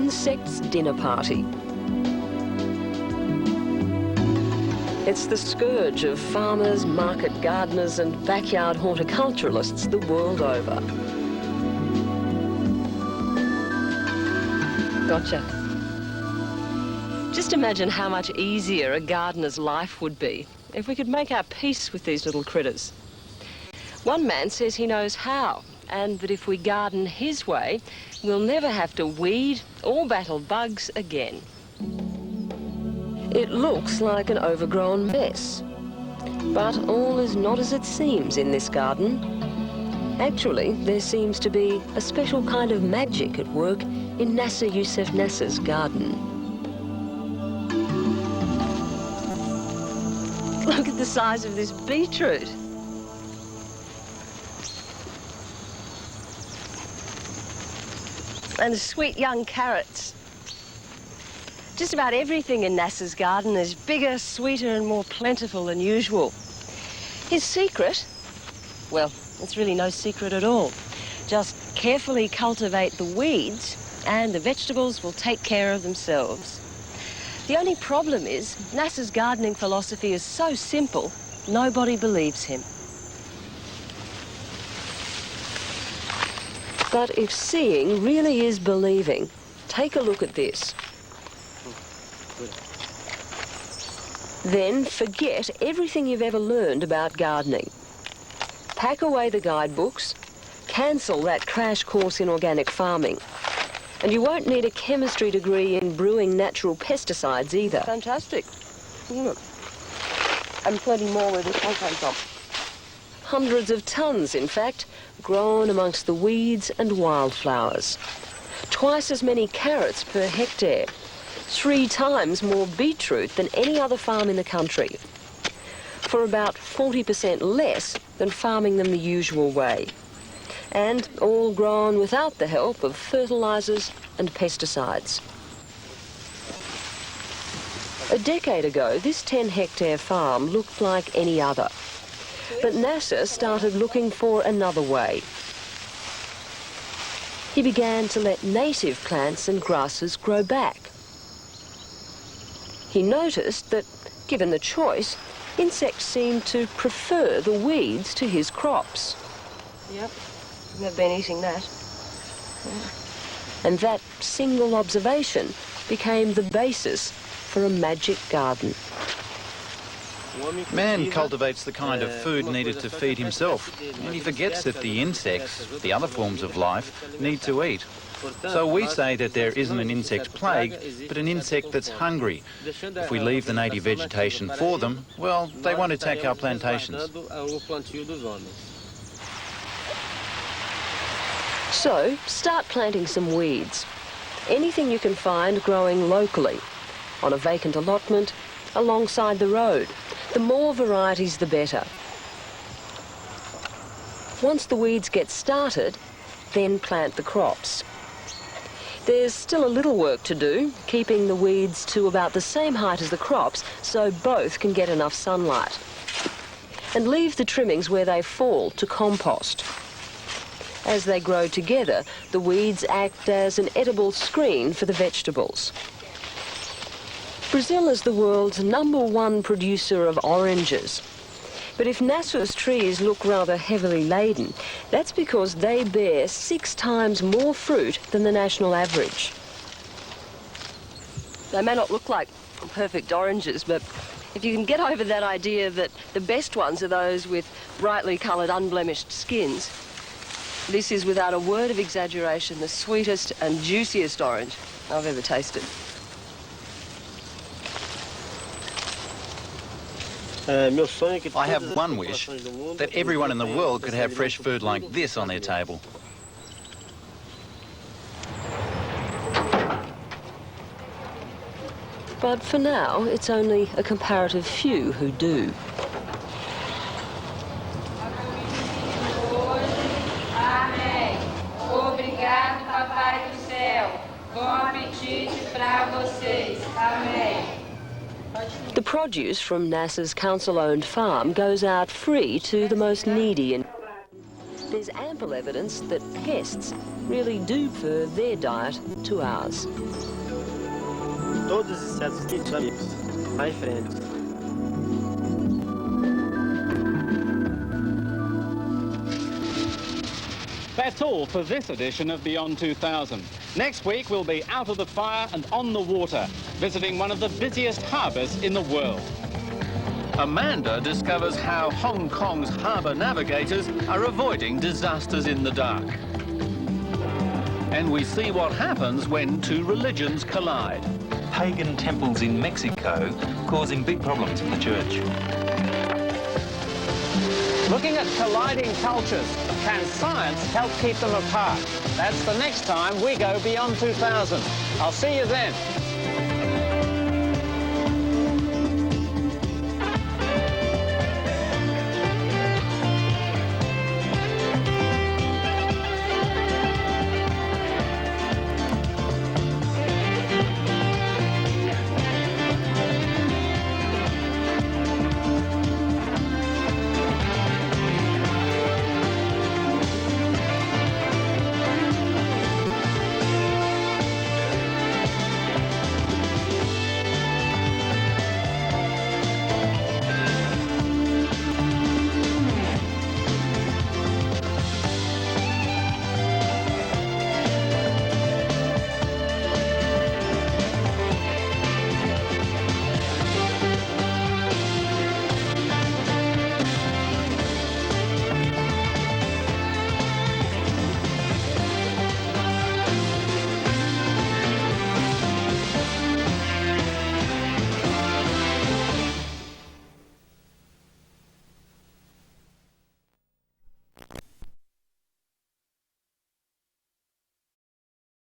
insect's dinner party. It's the scourge of farmers, market gardeners and backyard horticulturalists the world over. Gotcha. Just imagine how much easier a gardener's life would be if we could make our peace with these little critters. One man says he knows how, and that if we garden his way, we'll never have to weed or battle bugs again. It looks like an overgrown mess, but all is not as it seems in this garden. Actually, there seems to be a special kind of magic at work in Nasser Youssef Nasser's garden. Look at the size of this beetroot. And the sweet young carrots. Just about everything in Nasser's garden is bigger, sweeter and more plentiful than usual. His secret? Well, it's really no secret at all. Just carefully cultivate the weeds and the vegetables will take care of themselves. The only problem is Nasser's gardening philosophy is so simple, nobody believes him. But if seeing really is believing, take a look at this. Then forget everything you've ever learned about gardening. Pack away the guidebooks, cancel that crash course in organic farming, and you won't need a chemistry degree in brewing natural pesticides either. Fantastic. And plenty more where this one came from. Hundreds of tons, in fact, grown amongst the weeds and wildflowers. Twice as many carrots per hectare. 3 times more beetroot than any other farm in the country. For about 40% less than farming them the usual way. And all grown without the help of fertilizers and pesticides. A decade ago, this 10-hectare farm looked like any other. But Nasser started looking for another way. He began to let native plants and grasses grow back. He noticed that, given the choice, insects seemed to prefer the weeds to his crops. Yep, they've been eating that. Yeah. And that single observation became the basis for a magic garden. Man cultivates the kind of food needed to feed himself, and he forgets that the insects, the other forms of life, need to eat. So we say that there isn't an insect plague, but an insect that's hungry. If we leave the native vegetation for them, well, they won't attack our plantations. So, start planting some weeds. Anything you can find growing locally, on a vacant allotment, alongside the road. The more varieties, the better. Once the weeds get started, then plant the crops. There's still a little work to do, keeping the weeds to about the same height as the crops so both can get enough sunlight. And leave the trimmings where they fall to compost. As they grow together, the weeds act as an edible screen for the vegetables. Brazil is the world's #1 producer of oranges. But if Nasser's trees look rather heavily laden, that's because they bear 6 times more fruit than the national average. They may not look like perfect oranges, but if you can get over that idea that the best ones are those with brightly coloured, unblemished skins, this is, without a word of exaggeration, the sweetest and juiciest orange I've ever tasted. I have one wish, that everyone in the world could have fresh food like this on their table. But for now, it's only a comparative few who do. Amém. Obrigado, Papai do Céu. Bom apetite para vocês. Amém. The produce from Nasser's council-owned farm goes out free to the most needy. there's ample evidence that pests really do prefer their diet to ours. Todos os insetos têm amigos. Vai em frente. That's all for this edition of Beyond 2000. Next week, we'll be out of the fire and on the water, visiting one of the busiest harbours in the world. Amanda discovers how Hong Kong's harbour navigators are avoiding disasters in the dark. And we see what happens when two religions collide. Pagan temples in Mexico causing big problems for the church. Looking at colliding cultures, can science help keep them apart? That's the next time we go Beyond 2000. I'll see you then.